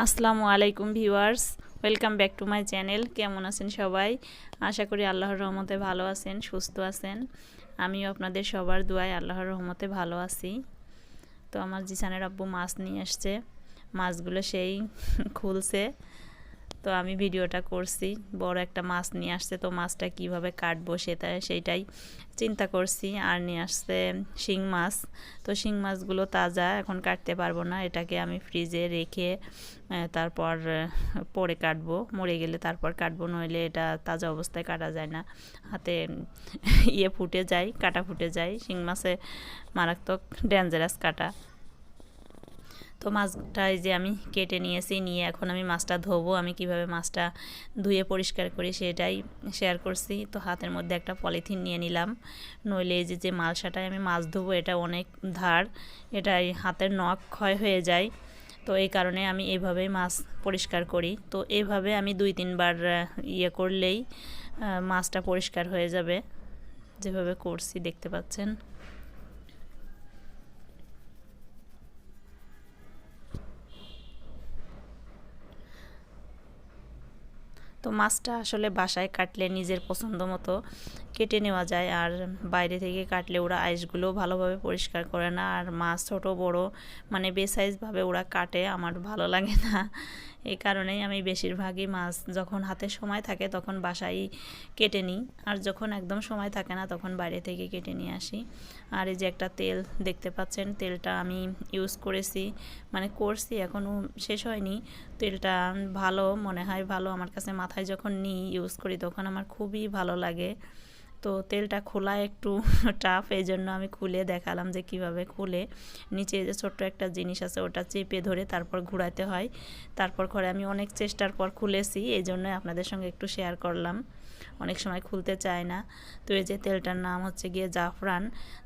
আসসালামু আলাইকুম viewers, welcome back to my channel. কেমন আছেন সবাই? আশা করি আল্লাহর রহমতে ভালো আছেন, সুস্থ আছেন। আমিও আপনাদের সবার দোয়ায় আল্লাহর রহমতে ভালো আছি। তো আমার জিসানের আব্বু মাছ নিয়ে আসছে, মাছগুলো সেই খুলছে। তো আমি ভিডিওটা করছি, বড় একটা মাছ নিয়ে আসছে, তো মাছটা কিভাবে কাটবো সেইটাই চিন্তা করছি। আর নিয়ে আসছে শিং মাছ, তো শিং মাছগুলো তাজা, এখন কাটতে পারবো না, এটাকে আমি ফ্রিজে রেখে তারপর পরে কাটবো, মরে গেলে তারপর কাটবো, নইলে এটা তাজা অবস্থায় কাটা যায় না, হাতে ফুটে যায়, কাটা ফুটে যায়। শিং মাছে মারাত্মক ডেঞ্জারাস কাটা। তো মাছটা এই যে আমি কেটে নিয়েছি, নিয়ে এখন আমি মাছটা ধোবো। আমি কিভাবে মাছটা ধুয়ে পরিষ্কার করি সেটাই শেয়ার করছি। তো হাতের মধ্যে একটা পলিথিন নিয়ে নিলাম, নইলে এই যে মালসাটায় আমি মাছ ধোবো এটা অনেক ধার, এটাই হাতের নখ ক্ষয় হয়ে যায়। তো এই কারণে আমি এইভাবেই মাছ পরিষ্কার করি। তো এইভাবে আমি 2-3 বার করলেই মাছটা পরিষ্কার হয়ে যাবে, যেভাবে করছি দেখতে পাচ্ছেন। তো মাছটা আসলে বাসায় কাটলে নিজের পছন্দ মতো কেটে নেওয়া যায়, আর বাইরে থেকে কাটলে ওরা আইসগুলো ভালোভাবে পরিষ্কার করে না, আর মাছ ছোট বড় মানে বেসাইজভাবে ওরা কাটে, আমার ভালো লাগে না। এই কারণেই আমি বেশিরভাগই মাছ যখন হাতে সময় থাকে তখন বাসায় কেটে নিই, আর যখন একদম সময় থাকে না তখন বাইরে থেকে কেটে নিয়ে আসি। আর এই যে একটা তেল দেখতে পাচ্ছেন, তেলটা আমি ইউজ করেছি, মানে করছি, এখনও শেষ হয়নি। তেলটা ভালো মনে হয়, ভালো আমার কাছে, মাথায় যখন নিই ইউজ করি তখন আমার খুবই ভালো লাগে। তো তেলটা খোলা একটু টাফ, এই জন্য আমি খুলে দেখালাম যে কিভাবে খুলে। নিচে যে ছোট্ট একটা জিনিস আছে ওটা চেপে ধরে তারপর ঘোরাতে হয়, তারপর করে আমি অনেক চেষ্টার পর খুলেছি, এই জন্য আপনাদের সঙ্গে একটু শেয়ার করলাম। অনেক সময় খুলতে চায় না। তো এই যে তেলটার নাম হচ্ছে গিয়ে জাফরান।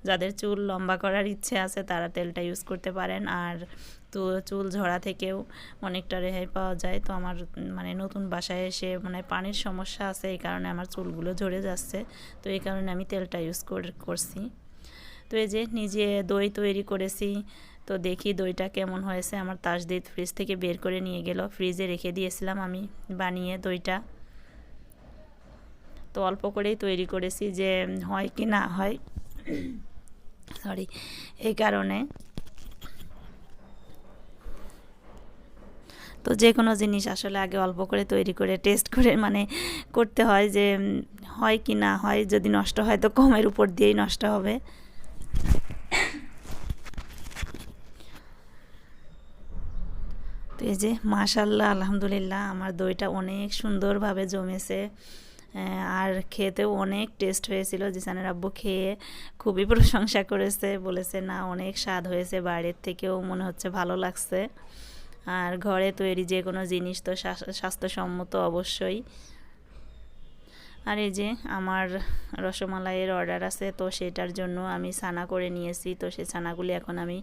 যাদের চুল লম্বা করার ইচ্ছে আছে তারা তেলটা ইউজ করতে পারেন, আর তো চুল ঝরা থেকেও অনেকটা রেহাই পাওয়া যায়। তো আমার মানে নতুন বাসায় এসে মানে পানির সমস্যা আছে, এই কারণে আমার চুলগুলো ঝরে যাচ্ছে, তো এই কারণে আমি তেলটা ইউজ করছি। তো এই যে নিজে দই তৈরি করেছি, তো দেখি দইটা কেমন হয়েছে। আমার তাসদিদ ফ্রিজ থেকে বের করে নিয়ে গেল, ফ্রিজে রেখে দিয়েছিলাম আমি বানিয়ে দইটা। তো অল্প করেই তৈরি করেছি, যে হয় কি না হয় সরি, এই কারণে। তো যে কোনো জিনিস আসলে আগে অল্প করে তৈরি করে টেস্ট করে মানে করতে হয়, যে হয় কি না হয়, যদি নষ্ট হয় তো কমের উপর দিয়েই নষ্ট হবে। তো এই যে মাশাল্লাহ আলহামদুলিল্লাহ আমার দইটা অনেক সুন্দরভাবে জমেছে, আর খেতেও অনেক টেস্ট হয়েছিল। জিসানের আব্বু খেয়ে খুবই প্রশংসা করেছে, বলেছে না অনেক স্বাদ হয়েছে, বাইরের থেকেও মনে হচ্ছে ভালো লাগছে। আর ঘরে তৈরি যে কোনো জিনিস তো স্বাস্থ্যসম্মত অবশ্যই। আর এই যে আমার রসমালাইয়ের অর্ডার আছে, তো সেটার জন্য আমি ছানা করে নিয়েছি, তো সেই ছানাগুলি এখন আমি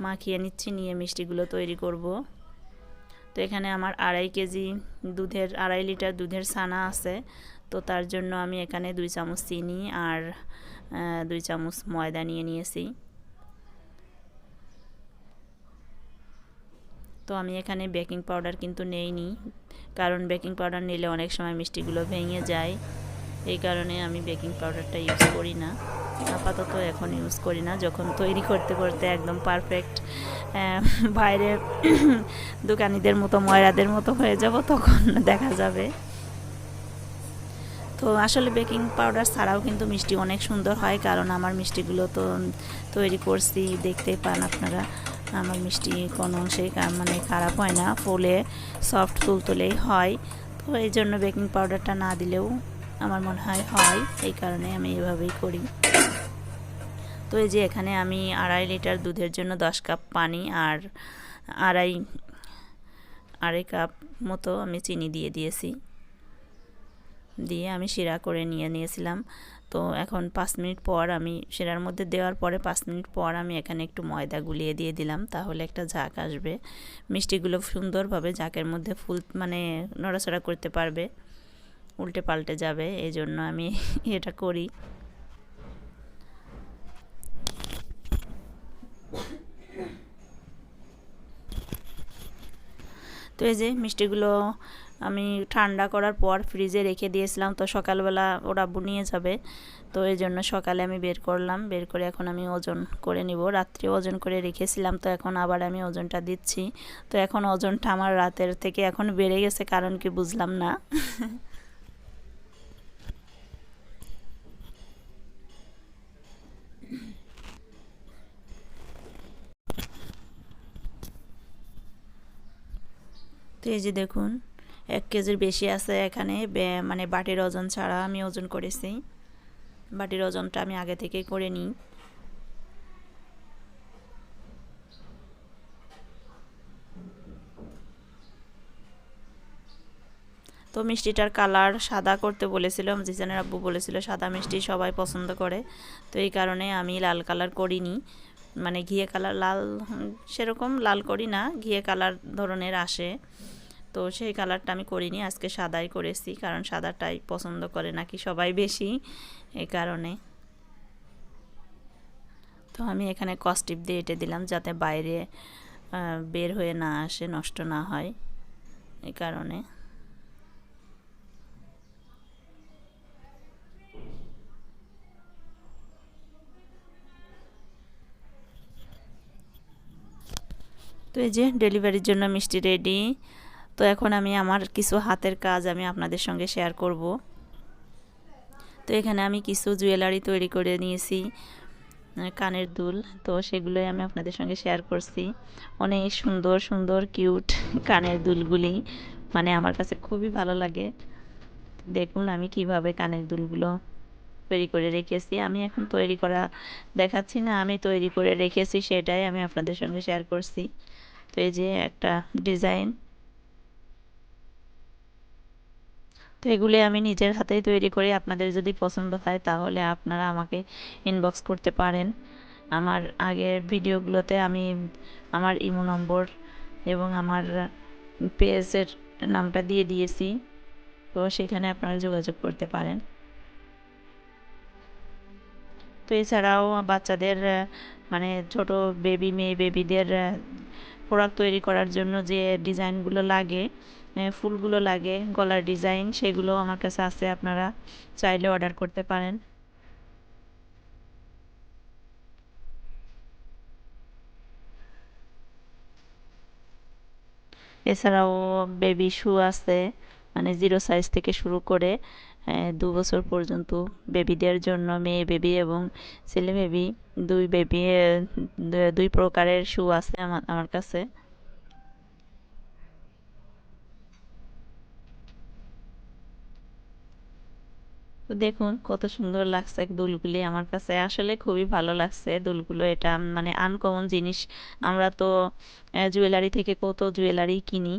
মাখিয়ে নিচ্ছি, নিয়ে মিষ্টিগুলো তৈরি করব। তো এখানে আমার 2.5 লিটার দুধের ছানা আছে, তো তার জন্য আমি এখানে 2 চামচ চিনি আর 2 চামচ ময়দা নিয়ে নিয়েছি। তো আমি এখানে বেকিং পাউডার কিন্তু নেইনি, কারণ বেকিং পাউডার নিলে অনেক সময় মিষ্টিগুলো ভেঙে যায়, এই কারণে আমি বেকিং পাউডারটা ইউজ করি না, আপাতত এখন ইউজ করি না। যখন তৈরি করতে করতে একদম পারফেক্ট বাইরে দোকানিদের মতো ময়রাদের মতো হয়ে যাব তখন দেখা যাবে। তো আসলে বেকিং পাউডার ছাড়াও কিন্তু মিষ্টি অনেক সুন্দর হয়, কারণ আমার মিষ্টিগুলো তো তৈরি করছি, দেখতেই পান আপনারা, আমার মিষ্টি কোনো অংশেই মানে খারাপ হয় না, ফুলে সফট তুলতুলেই হয়। তো এই জন্য বেকিং পাউডারটা না দিলেও আমার মনে হয় হয়, এই কারণে আমি এভাবেই করি। তো এই যে এখানে আমি 2.5 লিটার দুধের জন্য 10 কাপ পানি আর আড়াই আড়াই কাপ মতো আমি চিনি দিয়ে দিয়েছি, দিয়ে আমি শিরা করে নিয়েছিলাম। তো এখন 5 মিনিট পর আমি শিরার মধ্যে দেওয়ার পরে 5 মিনিট পর আমি এখানে একটু ময়দা গুলিয়ে দিয়ে দিলাম, তাহলে একটা ঝাঁক আসবে, মিষ্টিগুলো সুন্দরভাবে ঝাঁকের মধ্যে ফুল মানে নড়াচড়া করতে পারবে, উল্টে পাল্টে যাবে, এই জন্য আমি এটা করি। তো এই যে মিষ্টিগুলো আমি ঠান্ডা করার পর ফ্রিজে রেখে দিয়েছিলাম, তো সকালবেলা ওরা নিয়ে যাবে, তো এই জন্য সকালে আমি বের করলাম, বের করে এখন আমি ওজন করে নিব। রাত্রে ওজন করে রেখেছিলাম, তো এখন আবার আমি ওজনটা দিচ্ছি। তো এখন ওজনটা আমার রাতের থেকে এখন বেড়ে গেছে, কারণ কি বুঝলাম না। তো এই যে দেখুন 1 কেজির বেশি আছে এখানে, মানে বাটির ওজন ছাড়া আমি ওজন করেছি। বাটির ওজনটা আমি আগে থেকেই করে নিই। তো মিষ্টিটার কালার সাদা করতে বলেছিল, জিজানের আব্বু বলেছিল সাদা মিষ্টি সবাই পছন্দ করে, তো এই কারণে আমি লাল কালার করিনি, মানে ঘিয়ে কালার, লাল সেরকম লাল করি না, ঘিয়ে কালার ধরনের আসে, তো সেই কালারটা আমি করিনি, আজকে সাদাই করেছি, কারণ সাদাটাই পছন্দ করে নাকি সবাই বেশি, এই কারণে। তো আমি এখানে কস্টিপ দিয়ে এঁটে দিলাম, যাতে বাইরে বের হয়ে না আসে, নষ্ট না হয়, এই কারণে। তো এই যে ডেলিভারির জন্য মিষ্টি রেডি। তো এখন আমি আমার কিছু হাতের কাজ আমি আপনাদের সঙ্গে শেয়ার করব। তো এখানে আমি কিছু জুয়েলারি তৈরি করে নিয়েছি, কানের দুল, তো সেগুলোই আমি আপনাদের সঙ্গে শেয়ার করছি। অনেক সুন্দর সুন্দর কিউট কানের দুলগুলি, মানে আমার কাছে খুবই ভালো লাগে। দেখুন আমি কিভাবে কানের দুলগুলো তৈরি করে রেখেছি, আমি এখন তৈরি করা দেখাচ্ছি না, আমি তৈরি করে রেখেছি সেটাই আমি আপনাদের সঙ্গে শেয়ার করছি। তো এই যে একটা ডিজাইন, তো এগুলি আমি নিজের হাতেই তৈরি করি, আপনাদের যদি পছন্দ হয় তাহলে আপনারা আমাকে ইনবক্স করতে পারেন। আমার আগের ভিডিওগুলোতে আমি আমার ইমো নম্বর এবং আমার পেজের নামটা দিয়ে দিয়েছি, তো সেখানে আপনারা যোগাযোগ করতে পারেন। তো এছাড়াও বাচ্চাদের মানে ছোট বেবি, মেয়ে বেবিদের ফ্রক তৈরি করার জন্য যে ডিজাইনগুলো লাগে, ফুলগুলো লাগে, গলার ডিজাইন, সেগুলো আমার কাছে আছে, আপনারা চাইলে অর্ডার করতে পারেন। এছাড়াও বেবি শু আছে, মানে 0 সাইজ থেকে শুরু করে 2 বছর পর্যন্ত বেবিদের জন্য, মেয়ে বেবি এবং ছেলে বেবি, দুই বেবি, দুই প্রকারের শু আছে আমার কাছে। তো দেখুন কত সুন্দর লাগছে দুলগুলি, আমার কাছে আসলে খুবই ভালো লাগছে দুলগুলো, এটা মানে আনকমন জিনিস। আমরা তো জুয়েলারি থেকে কত জুয়েলারি কিনি,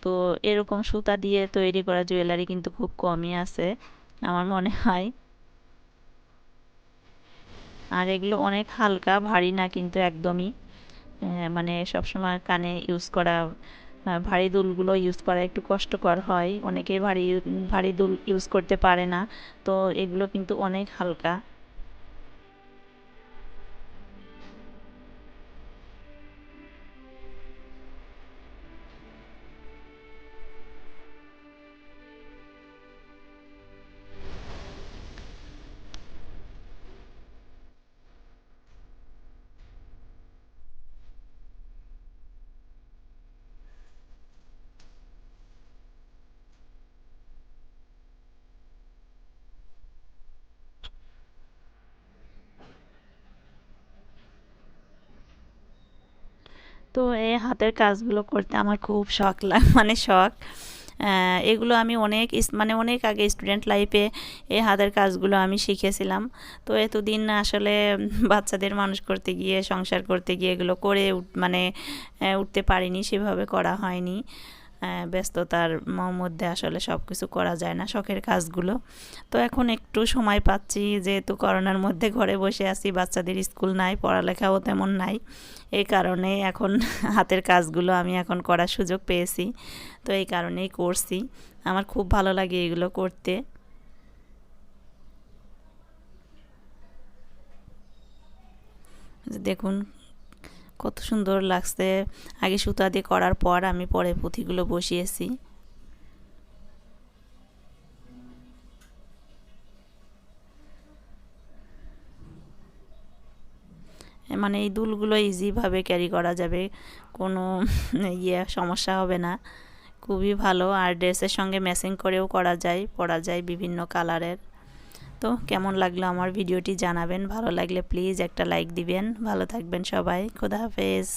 তো এরকম সুতা দিয়ে তৈরি করা জুয়েলারি কিন্তু খুব কমই আছে আমার মনে হয়। আর এগুলো অনেক হালকা, ভারী না কিন্তু একদমই, মানে সবসময় কানে ইউজ করা, ভারী দুলগুলো ইউজ করা একটু কষ্টকর হয়, অনেকে ভারী ভারী দুল ইউজ করতে পারে না, তো এগুলো কিন্তু অনেক হালকা। তো এই হাতের কাজগুলো করতে আমার খুব শখ মানে শখ, এগুলো আমি অনেক মানে অনেক আগে স্টুডেন্ট লাইফে এই হাতের কাজগুলো আমি শিখেছিলাম। তো এতদিন আসলে বাচ্চাদের মানুষ করতে গিয়ে, সংসার করতে গিয়ে এগুলো করে মানে উঠতে পারিনি, সেভাবে করা হয়নি, ব্যস্ততার মধ্যে আসলে সব কিছু করা যায় না শখের কাজগুলো। তো এখন একটু সময় পাচ্ছি, যেহেতু করোনার মধ্যে ঘরে বসে আছি, বাচ্চাদের স্কুল নাই, পড়ালেখাও তেমন নাই, এই কারণে এখন হাতের কাজগুলো আমি এখন করার সুযোগ পেয়েছি, তো এই কারণেই করছি। আমার খুব ভালো লাগে এগুলো করতে। দেখুন কত সুন্দর লাগছে। আগে সুতা দিয়ে করার পর আমি পরে পুঁথিগুলো বসিয়েছি। মানে এই দুলগুলো ইজিভাবে ক্যারি করা যাবে, কোনো সমস্যা হবে না। খুবই ভালো, আর ড্রেসের সঙ্গে ম্যাচিং করেও করা যায়, পরা যায় বিভিন্ন কালারের। তো কেমন লাগলো আমার ভিডিওটি জানাবেন, ভালো লাগলে প্লিজ একটা লাইক দিবেন। ভালো থাকবেন সবাই, খোদা হাফেজ।